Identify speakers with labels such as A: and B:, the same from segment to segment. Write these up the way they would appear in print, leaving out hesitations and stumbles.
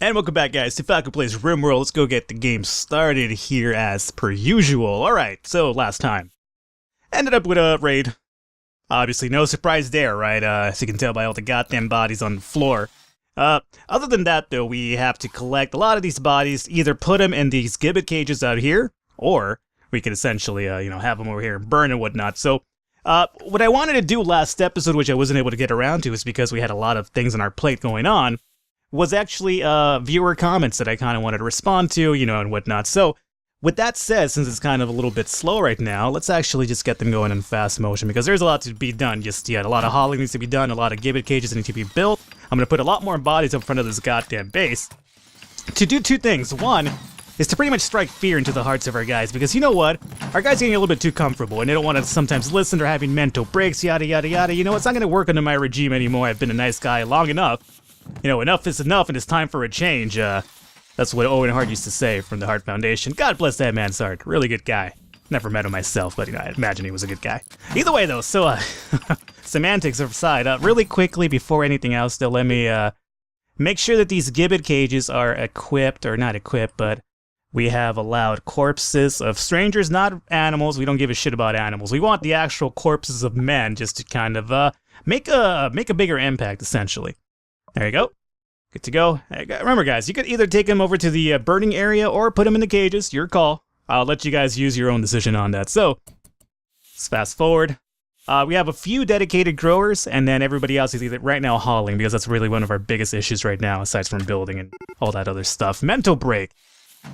A: And welcome back, guys, to Falcon Plays Rimworld. Let's go get the game started here as per usual. Alright, so last time. Ended up with a raid. Obviously, no surprise there, right? As you can tell by all the goddamn bodies on the floor. Other than that, though, we have to collect a lot of these bodies, either put them in these gibbet cages out here, or we could essentially, have them over here and burn and whatnot. So, what I wanted to do last episode, which I wasn't able to get around to, is because we had a lot of things on our plate going on, was actually viewer comments that I kind of wanted to respond to, and whatnot. So, with that said, since it's kind of a little bit slow right now, let's actually just get them going in fast motion, because there's a lot to be done just yet. A lot of hauling needs to be done, a lot of gibbet cages need to be built. I'm going to put a lot more bodies in front of this goddamn base to do two things. One is to pretty much strike fear into the hearts of our guys, because you know what? Our guys are getting a little bit too comfortable, and they don't want to sometimes listen. They're having mental breaks, yada yada yada. It's not going to work under my regime anymore. I've been a nice guy long enough. Enough is enough, and it's time for a change. That's what Owen Hart used to say from the Hart Foundation. God bless that man, Sarge. Really good guy. Never met him myself, but I imagine he was a good guy. Either way, though, so semantics aside, really quickly before anything else, though, let me make sure that these gibbet cages are equipped, or not equipped, but we have allowed corpses of strangers, not animals. We don't give a shit about animals. We want the actual corpses of men, just to kind of make a bigger impact, essentially. There you go. Good to go. Remember, guys, you could either take them over to the burning area or put them in the cages. Your call. I'll let you guys use your own decision on that. So, let's fast forward. We have a few dedicated growers, and then everybody else is either right now hauling, because that's really one of our biggest issues right now, aside from building and all that other stuff. Mental break.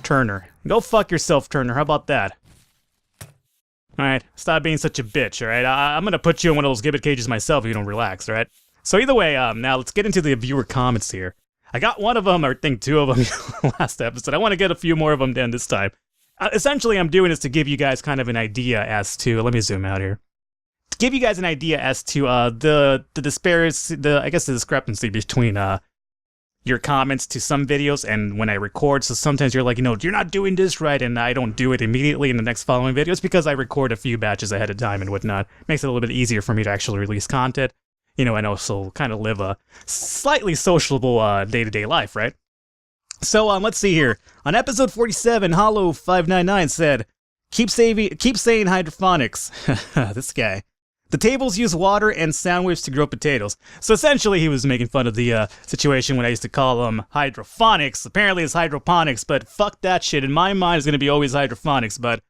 A: Turner. Go fuck yourself, Turner. How about that? Alright, stop being such a bitch, alright? I'm gonna put you in one of those gibbet cages myself if you don't relax, alright? So either way, now let's get into the viewer comments here. I got one of them, or I think two of them last episode. I want to get a few more of them done this time. Essentially, I'm doing this to give you guys kind of an idea as to, let me zoom out here. To give you guys an idea as to the discrepancy between your comments to some videos and when I record. So sometimes you're like, you're not doing this right, and I don't do it immediately in the next following video. It's because I record a few batches ahead of time and whatnot. Makes it a little bit easier for me to actually release content. And also kind of live a slightly sociable day-to-day life, right? So, let's see here. On episode 47, Hollow599 said, keep saying hydroponics. This guy. The tables use water and sound waves to grow potatoes. So essentially, he was making fun of the situation when I used to call them hydroponics. Apparently, it's hydroponics, but fuck that shit. In my mind, it's going to be always hydroponics, but,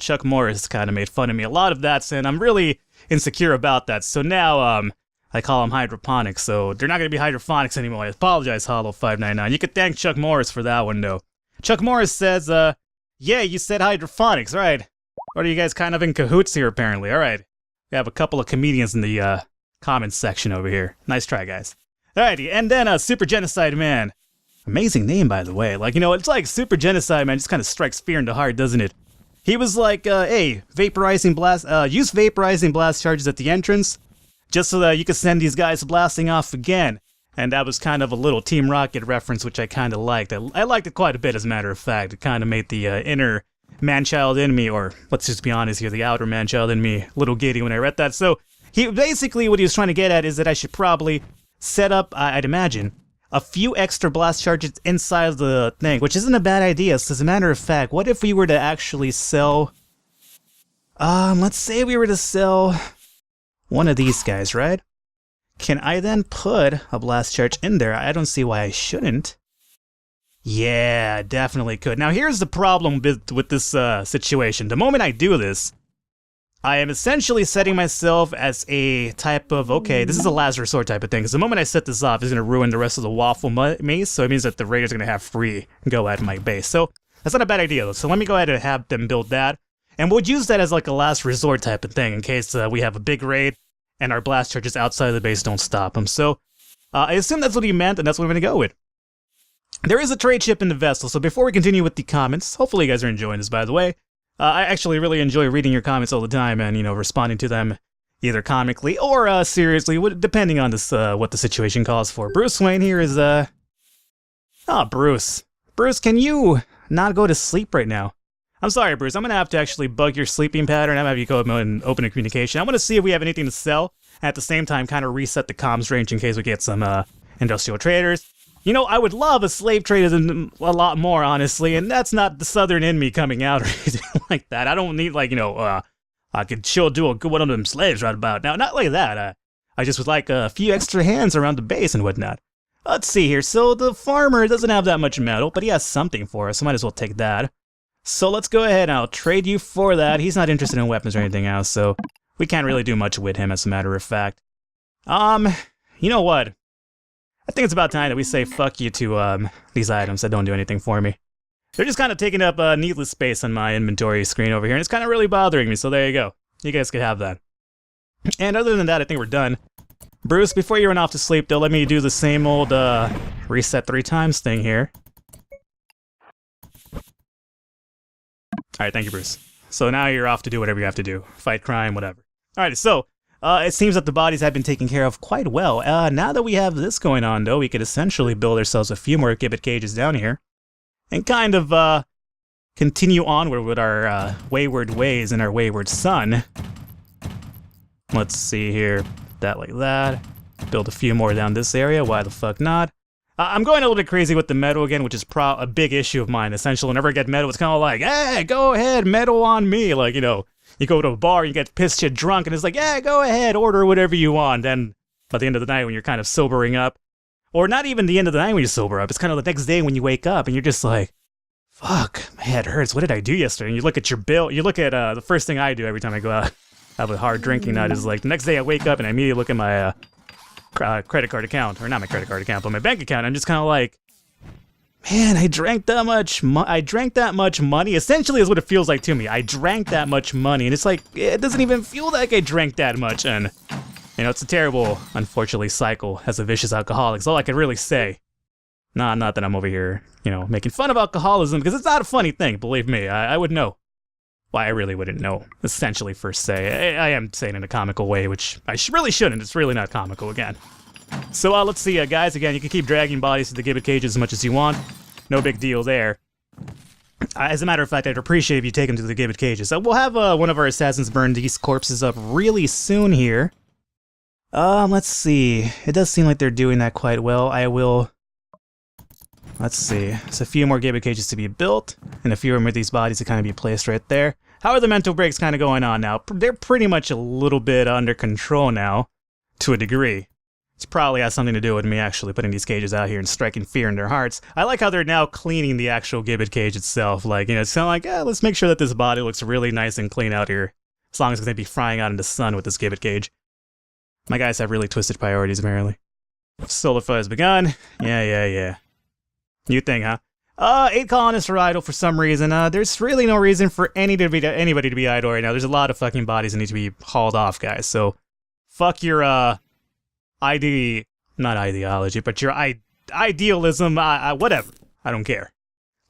A: Chuck Morris kind of made fun of me a lot of that, and I'm really insecure about that. So now, I call them hydroponics, so they're not going to be hydroponics anymore. I apologize, Hollow599. You could thank Chuck Morris for that one, though. Chuck Morris says, yeah, you said hydroponics, right? What are you guys kind of in cahoots here, apparently? Alright. We have a couple of comedians in the comments section over here. Nice try, guys. Alrighty, and then Super Genocide Man. Amazing name, by the way. It's like Super Genocide Man just kind of strikes fear in the heart, doesn't it? He was like, hey, use vaporizing blast charges at the entrance, just so that you could send these guys blasting off again. And that was kind of a little Team Rocket reference, which I kind of liked. I liked it quite a bit, as a matter of fact. It kind of made the inner man-child in me, or let's just be honest here, the outer man-child in me, a little giddy when I read that. So, basically what he was trying to get at is that I should probably set up, I'd imagine, a few extra blast charges inside of the thing, which isn't a bad idea. So as a matter of fact, what if we were to actually sell... let's say we were to sell... one of these guys, right? Can I then put a blast charge in there? I don't see why I shouldn't. Yeah, I definitely could. Now here's the problem with this situation. The moment I do this, I am essentially setting myself as a type of, okay, this is a last resort type of thing. Because the moment I set this off, it's going to ruin the rest of the waffle maze. So it means that the raiders are going to have free go at my base. So that's not a bad idea, though. So let me go ahead and have them build that. And we'll use that as like a last resort type of thing in case we have a big raid and our blast charges outside of the base don't stop them. So I assume that's what he meant, and that's what I'm going to go with. There is a trade ship in the vessel, so before we continue with the comments, hopefully you guys are enjoying this, by the way. I actually really enjoy reading your comments all the time and, responding to them either comically or seriously, depending on this what the situation calls for. Bruce Wayne here is, Bruce. Bruce, can you not go to sleep right now? I'm sorry, Bruce. I'm going to have to actually bug your sleeping pattern. I'm going to have you go and open a communication. I want to see if we have anything to sell. At the same time, kind of reset the comms range in case we get some industrial traders. You know, I would love a slave trade a lot more, honestly, and that's not the southern in me coming out or anything like that. I don't need, like, I could sure do a good one of them slaves right about now. Not like that. I just would like a few extra hands around the base and whatnot. Let's see here. So the farmer doesn't have that much metal, but he has something for us, so might as well take that. So let's go ahead and I'll trade you for that. He's not interested in weapons or anything else, so we can't really do much with him, as a matter of fact. You know what? I think it's about time that we say fuck you to these items that don't do anything for me. They're just kind of taking up needless space on my inventory screen over here, and it's kind of really bothering me, so there you go. You guys could have that. And other than that, I think we're done. Bruce, before you run off to sleep, though, let me do the same old reset 3 times thing here. Alright, thank you, Bruce. So now you're off to do whatever you have to do. Fight crime, whatever. Alright, so it seems that the bodies have been taken care of quite well. Now that we have this going on, though, we could essentially build ourselves a few more gibbet cages down here. And kind of continue onward with our wayward ways and our wayward son. Let's see here. That like that. Build a few more down this area. Why the fuck not? I'm going a little bit crazy with the metal again, which is a big issue of mine. Essentially, whenever I get metal, it's kind of like, hey, go ahead, metal on me. Like, you know, you go to a bar, you get pissed shit drunk, and it's like, yeah, go ahead, order whatever you want. Then, by the end of the night, when you're kind of sobering up, or not even the end of the night when you sober up, it's kind of the next day when you wake up, and you're just like, fuck, my head hurts. What did I do yesterday? And you look at your bill. You look at the first thing I do every time I go out, have a hard drinking night, is like the next day I wake up and I immediately look at my credit card account, or not my credit card account, but my bank account. I'm just kind of like, man, I drank that much. I drank that much money. Essentially, is what it feels like to me. I drank that much money, and it's like it doesn't even feel like I drank that much. And you know, it's a terrible, unfortunately, cycle as a vicious alcoholic. It's all I can really say. Nah, not that I'm over here, you know, making fun of alcoholism, because it's not a funny thing. Believe me, I would know. Well, I really wouldn't know, essentially, per se. I am saying it in a comical way, which I really shouldn't. It's really not comical, again. So, let's see, guys, again, you can keep dragging bodies to the gibbet cages as much as you want. No big deal there. As a matter of fact, I'd appreciate if you take them to the gibbet cages. We'll have one of our assassins burn these corpses up really soon here. Let's see. It does seem like they're doing that quite well. I will... Let's see. There's a few more gibbet cages to be built, and a few more of these bodies to kind of be placed right there. How are the mental breaks kind of going on now? They're pretty much a little bit under control now, to a degree. It probably has something to do with me actually putting these cages out here and striking fear in their hearts. I like how they're now cleaning the actual gibbet cage itself. Like, you know, it's kind of like, let's make sure that this body looks really nice and clean out here. As long as it's going to be frying out in the sun with this gibbet cage. My guys have really twisted priorities, apparently. Solar flow has begun. Yeah. New thing, huh? 8 colonists are idle for some reason. There's really no reason for anybody to be idle right now. There's a lot of fucking bodies that need to be hauled off, guys. So, fuck your, not ideology, but your idealism, whatever. I don't care.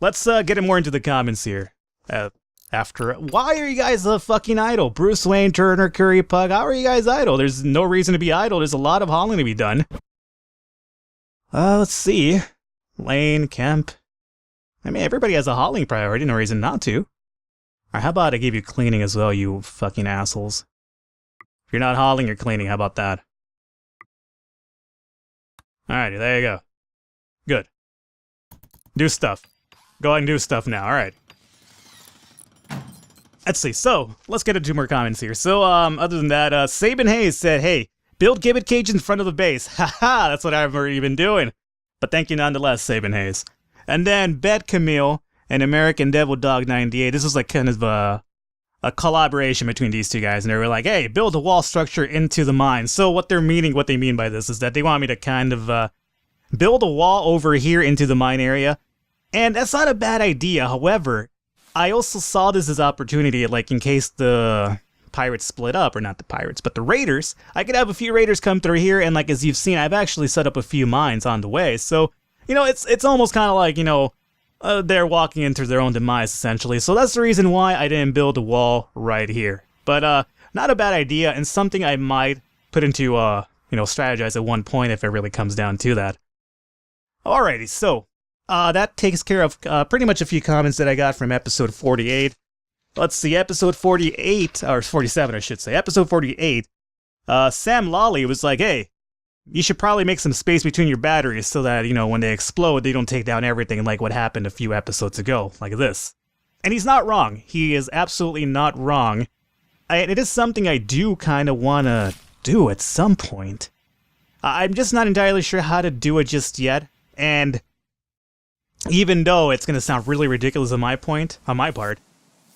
A: Let's, get more into the comments here. Why are you guys fucking idle? Bruce Wayne, Turner, Curry, Pug, how are you guys idle? There's no reason to be idle. There's a lot of hauling to be done. Let's see. Lane, Kemp. I mean, everybody has a hauling priority, no reason not to. Alright, how about I give you cleaning as well, you fucking assholes? If you're not hauling, you're cleaning, how about that? Alrighty, there you go. Good. Do stuff. Go ahead and do stuff now, alright. Let's see, so, let's get into more comments here. So, other than that, Sabin Hayes said, hey, build gibbet cage in front of the base. Haha, that's what I've already been doing. But thank you nonetheless, Sabin Hayes. And then Bet Camille and American Devil Dog 98. This was like kind of a collaboration between these two guys, and they were like, hey, build a wall structure into the mine. So what they mean by this is that they want me to kind of build a wall over here into the mine area. And that's not a bad idea. However, I also saw this as opportunity, like in case the pirates split up, or not the pirates, but the raiders. I could have a few raiders come through here, and like as you've seen, I've actually set up a few mines on the way. So, you know, it's almost kind of like, you know, they're walking into their own demise, essentially. So that's the reason why I didn't build a wall right here. But, not a bad idea, and something I might put into, you know, strategize at one point if it really comes down to that. Alrighty, so, that takes care of, pretty much a few comments that I got from episode 48. Let's see, episode 48, or 47, I should say. Episode 48, Sam Lolly was like, hey, you should probably make some space between your batteries so that, you know, when they explode, they don't take down everything like what happened a few episodes ago, like this. And he's not wrong. He is absolutely not wrong. It is something I do kind of want to do at some point. I'm just not entirely sure how to do it just yet, and even though it's going to sound really ridiculous on my part,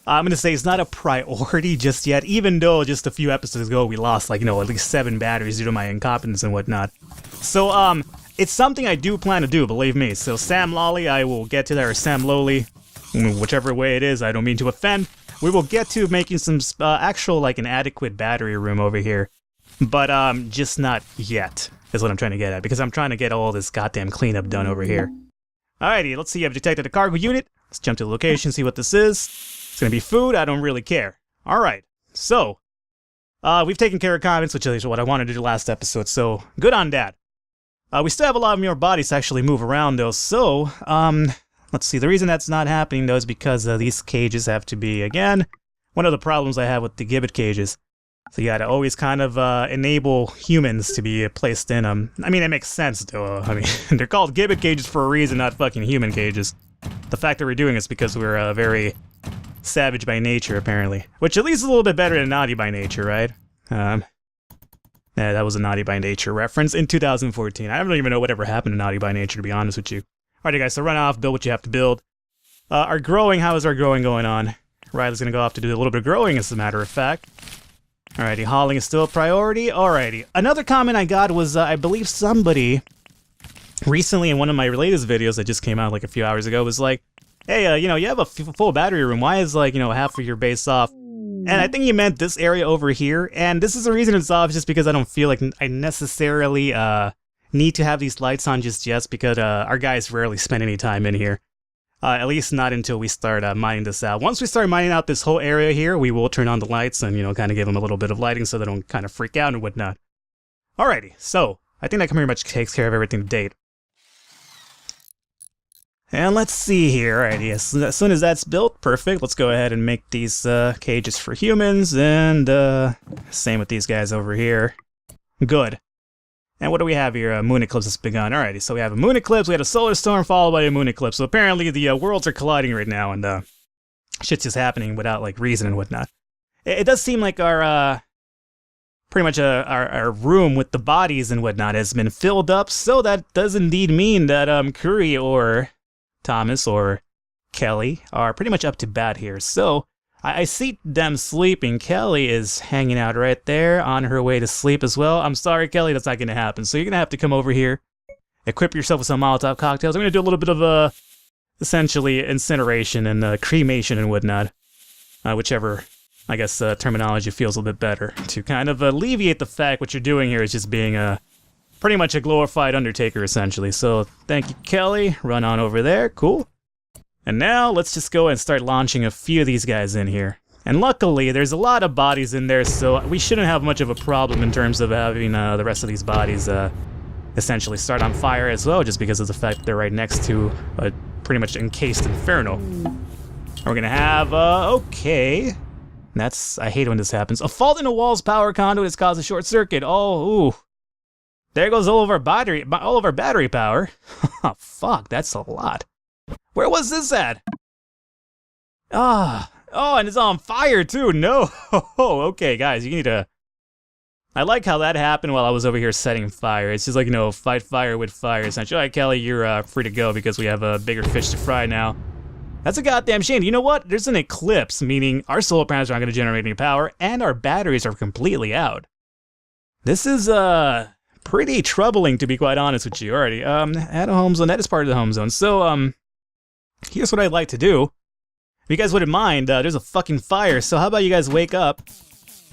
A: I'm going to say it's not a priority just yet, even though just a few episodes ago we lost, like, you know, at least 7 batteries due to my incompetence and whatnot. So, it's something I do plan to do, believe me. So, Sam Lolly, I will get to that, or Sam Lowly, whichever way it is, I don't mean to offend. We will get to making some actual, like, an adequate battery room over here. But, just not yet, is what I'm trying to get at, because I'm trying to get all this goddamn cleanup done over here. Alrighty, let's see, I've detected a cargo unit. Let's jump to the location, see what this is. It's gonna be food, I don't really care. Alright, so, we've taken care of comments, which is what I wanted to do last episode, so good on that. We still have a lot more bodies to actually move around, though, so, let's see, the reason that's not happening, though, is because these cages have to be, again, one of the problems I have with the gibbet cages. So you gotta always kind of enable humans to be placed in them. I mean, it makes sense, though. I mean, they're called gibbet cages for a reason, not fucking human cages. The fact that we're doing this because we're very savage by nature, apparently. Which at least is a little bit better than naughty by nature, right? Yeah, that was a naughty by nature reference in 2014. I don't even know whatever happened to naughty by nature, to be honest with you. Alright, guys, so run off, build what you have to build. Our growing, how is our growing going on? Riley's gonna go off to do a little bit of growing, as a matter of fact. Alrighty, hauling is still a priority. Alrighty. Another comment I got was, I believe somebody recently in one of my latest videos that just came out like a few hours ago was like, hey, you know, you have a full battery room. Why is, like, you know, half of your base off? And I think you meant this area over here. And this is the reason it's off, just because I don't feel like I necessarily need to have these lights on just yet, because our guys rarely spend any time in here. At least not until we start mining this out. Once we start mining out this whole area here, we will turn on the lights and, you know, kind of give them a little bit of lighting so they don't kind of freak out and whatnot. Alrighty, so I think that pretty much takes care of everything to date. And let's see here. Alrighty, as soon as that's built, perfect. Let's go ahead and make these cages for humans, and same with these guys over here. Good. And what do we have here? A moon eclipse has begun. Alrighty, so we have a moon eclipse, we had a solar storm followed by a moon eclipse. So apparently the worlds are colliding right now, and shit's just happening without, like, reason and whatnot. It does seem like our, pretty much our room with the bodies and whatnot has been filled up, so that does indeed mean that Curry or Thomas or Kelly are pretty much up to bat here. So I see them sleeping. Kelly is hanging out right there on her way to sleep as well. I'm sorry, Kelly, that's not going to happen. So you're going to have to come over here, equip yourself with some Molotov cocktails. I'm going to do a little bit of, essentially, incineration and cremation and whatnot. Whichever, I guess, terminology feels a little bit better. To kind of alleviate the fact what you're doing here is just being pretty much a glorified Undertaker, essentially. So thank you, Kelly. Run on over there. Cool. And now, let's just go and start launching a few of these guys in here. And luckily, there's a lot of bodies in there, so we shouldn't have much of a problem in terms of having the rest of these bodies essentially start on fire as well, just because of the fact that they're right next to a pretty much encased inferno. We're gonna have, okay. That's, I hate when this happens. A fault in the wall's power conduit has caused a short circuit. Oh, ooh. There goes all of our battery power. Oh, fuck, that's a lot. Where was this at? Ah, oh, and it's on fire too. No, okay, guys, you need to. I like how that happened while I was over here setting fire. It's just like, you know, fight fire with fire. Essentially, all right, Kelly, you're free to go because we have bigger fish to fry now. That's a goddamn shame. You know what? There's an eclipse, meaning our solar panels aren't going to generate any power, and our batteries are completely out. This is pretty troubling, to be quite honest with you. Alrighty, at a home zone. That is part of the home zone. So here's what I'd like to do. If you guys wouldn't mind, there's a fucking fire, so how about you guys wake up,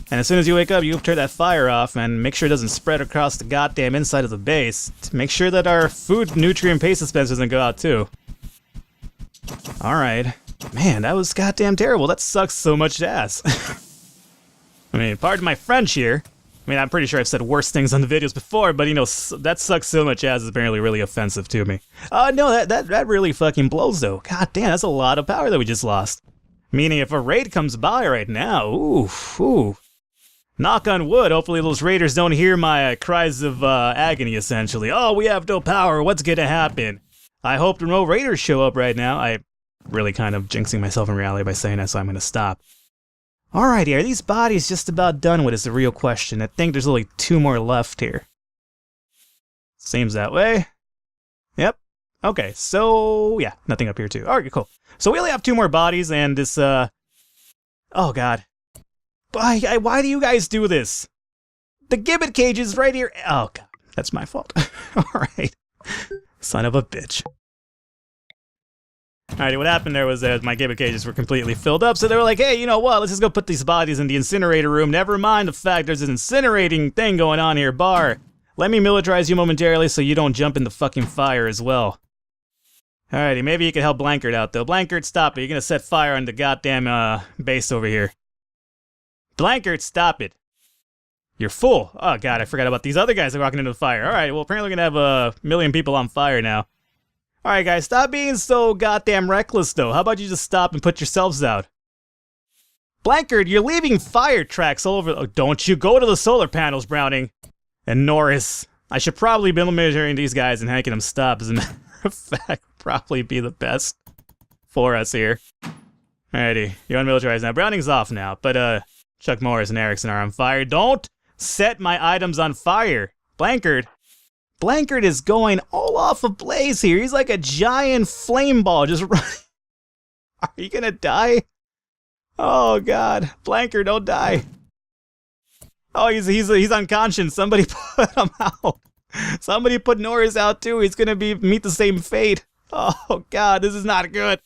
A: and as soon as you wake up, you turn that fire off, and make sure it doesn't spread across the goddamn inside of the base, to make sure that our food, nutrient, paste dispenser doesn't go out too. Alright. Man, that was goddamn terrible. That sucks so much ass. I mean, pardon my French here. I mean, I'm pretty sure I've said worse things on the videos before, but, you know, that sucks so much ass is apparently really offensive to me. No, that really fucking blows, though. God damn, that's a lot of power that we just lost. Meaning, if a raid comes by right now, ooh. Knock on wood, hopefully those raiders don't hear my cries of agony, essentially. Oh, we have no power, what's gonna happen? I hope no raiders show up right now. I'm really kind of jinxing myself in reality by saying that, so I'm gonna stop. Alrighty, are these bodies just about done with is the real question. I think there's only 2 more left here. Seems that way. Yep. Okay, so yeah, nothing up here too. Alright, cool. So we only have 2 more bodies and this, oh god. Why do you guys do this? The gibbet cage is right here. Oh god, that's my fault. Alright. Son of a bitch. Alrighty, what happened there was that my gibbet cages were completely filled up, so they were like, hey, you know what, let's just go put these bodies in the incinerator room. Never mind the fact there's an incinerating thing going on here, bar. Let me militarize you momentarily so you don't jump in the fucking fire as well. Alrighty, maybe you can help Blankard out, though. Blankard, stop it. You're gonna set fire on the goddamn, base over here. Blankard, stop it. You're full. Oh, God, I forgot about these other guys that are walking into the fire. Alright, well, apparently we're gonna have a million people on fire now. Alright, guys, stop being so goddamn reckless, though. How about you just stop and put yourselves out? Blankard, you're leaving fire tracks all over. Oh, don't you go to the solar panels, Browning. And Norris. I should probably be militarying these guys and making them stop. As a matter of fact, probably be the best for us here. Alrighty, you're unmilitarized now. Browning's off now, but Chuck Morris and Erickson are on fire. Don't set my items on fire. Blankard is going all off of blaze here. He's like a giant flame ball just running. Are you gonna die? Oh god, Blankard, don't die. Oh, he's unconscious. Somebody put him out. Somebody put Norris out too. He's gonna meet the same fate. Oh god, this is not good.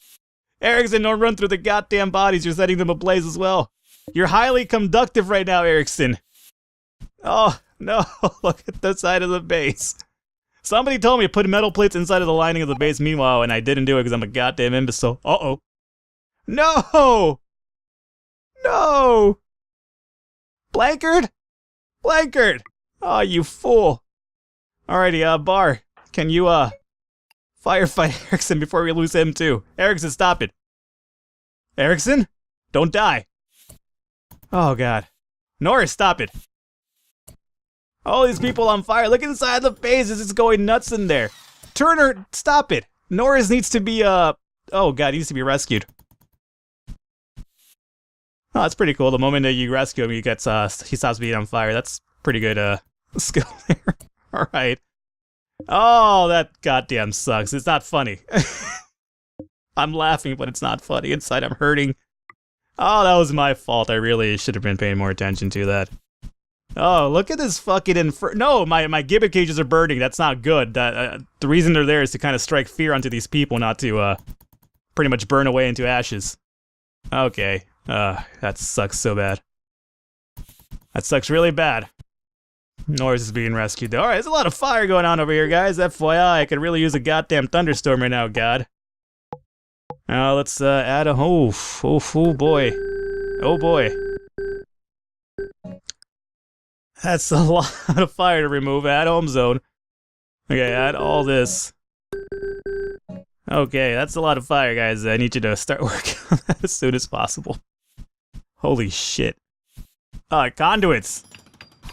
A: Erickson, don't run through the goddamn bodies. You're setting them ablaze as well. You're highly conductive right now, Erickson. Oh no, look at the side of the base. Somebody told me to put metal plates inside of the lining of the base meanwhile, and I didn't do it because I'm a goddamn imbecile. Uh-oh. No! No! Blankard? Blankard! Oh, you fool. Alrighty, Bar, can you, firefight Erickson before we lose him too? Erickson, stop it. Erickson? Don't die. Oh, God. Norris, stop it. All these people on fire. Look inside the base. It's going nuts in there. Turner, stop it. Norris needs to be, oh, God, he needs to be rescued. Oh, that's pretty cool. The moment that you rescue him, he stops being on fire. That's pretty good, skill there. Alright. Oh, that goddamn sucks. It's not funny. I'm laughing, but it's not funny. Inside, I'm hurting. Oh, that was my fault. I really should have been paying more attention to that. Oh, look at this fucking No, my gibbet cages are burning. That's not good. The reason they're there is to kind of strike fear onto these people, not to, pretty much burn away into ashes. Okay. That sucks so bad. That sucks really bad. Norris is being rescued though. Alright, there's a lot of fire going on over here, guys. FYI, I could really use a goddamn thunderstorm right now, God. Now, let's, add a... Oh boy. Oh, boy. That's a lot of fire to remove. Add home zone. Okay, add all this. Okay, that's a lot of fire, guys. I need you to start working on that as soon as possible. Holy shit. Conduits.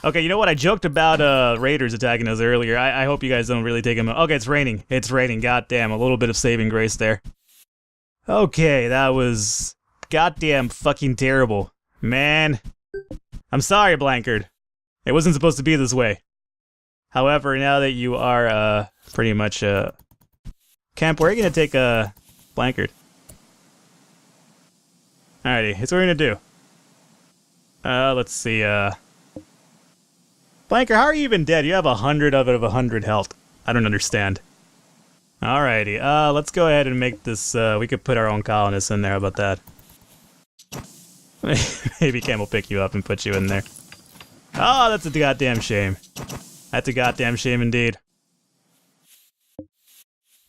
A: Okay, you know what? I joked about raiders attacking us earlier. I hope you guys don't really take them. Okay, it's raining. It's raining. Goddamn, a little bit of saving grace there. Okay, that was goddamn fucking terrible. Man. I'm sorry, Blankard. It wasn't supposed to be this way. However, now that you are pretty much camp, we're gonna take Blankard. Alrighty, here's what we're gonna do. Let's see, Blankard, how are you even dead? You have 100 out of 100 health. I don't understand. Alrighty, let's go ahead and make this, we could put our own colonists in there, how about that? Maybe Cam will pick you up and put you in there. Oh, that's a goddamn shame. That's a goddamn shame indeed.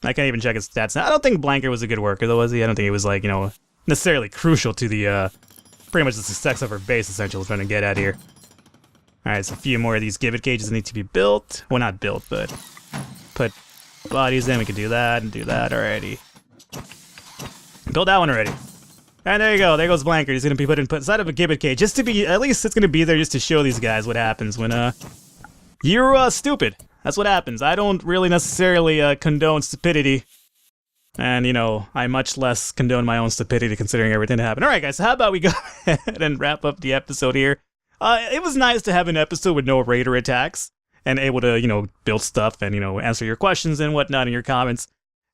A: I can't even check his stats now. I don't think Blankard was a good worker, though, was he? I don't think he was, like, you know, necessarily crucial to the, pretty much the success of our base, essentially, we're trying to get at here. Alright, so a few more of these gibbet cages need to be built. Well, not built, but put bodies in. We can do that and do that already. Build that one already. And there you go. There goes Blanker. He's gonna be put inside of a gibbet cage, just to be. At least it's gonna be there just to show these guys what happens when you're stupid. That's what happens. I don't really necessarily condone stupidity, and you know, I much less condone my own stupidity considering everything that happened. All right, guys. So how about we go ahead and wrap up the episode here? It was nice to have an episode with no raider attacks and able to, you know, build stuff and, you know, answer your questions and whatnot in your comments.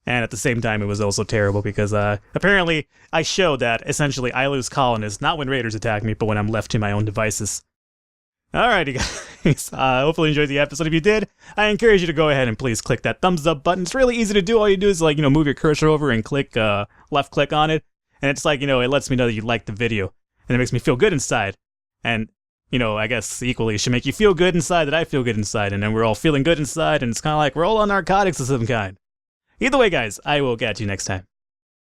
A: And at the same time, it was also terrible because apparently I showed that essentially I lose colonists, not when raiders attack me, but when I'm left to my own devices. Alrighty, guys. Hopefully you enjoyed the episode. If you did, I encourage you to go ahead and please click that thumbs up button. It's really easy to do. All you do is, like, you know, move your cursor over and click left click on it. And it's like, you know, it lets me know that you liked the video. And it makes me feel good inside. And, you know, I guess equally it should make you feel good inside that I feel good inside. And then we're all feeling good inside. And it's kind of like we're all on narcotics of some kind. Either way, guys, I will catch you next time.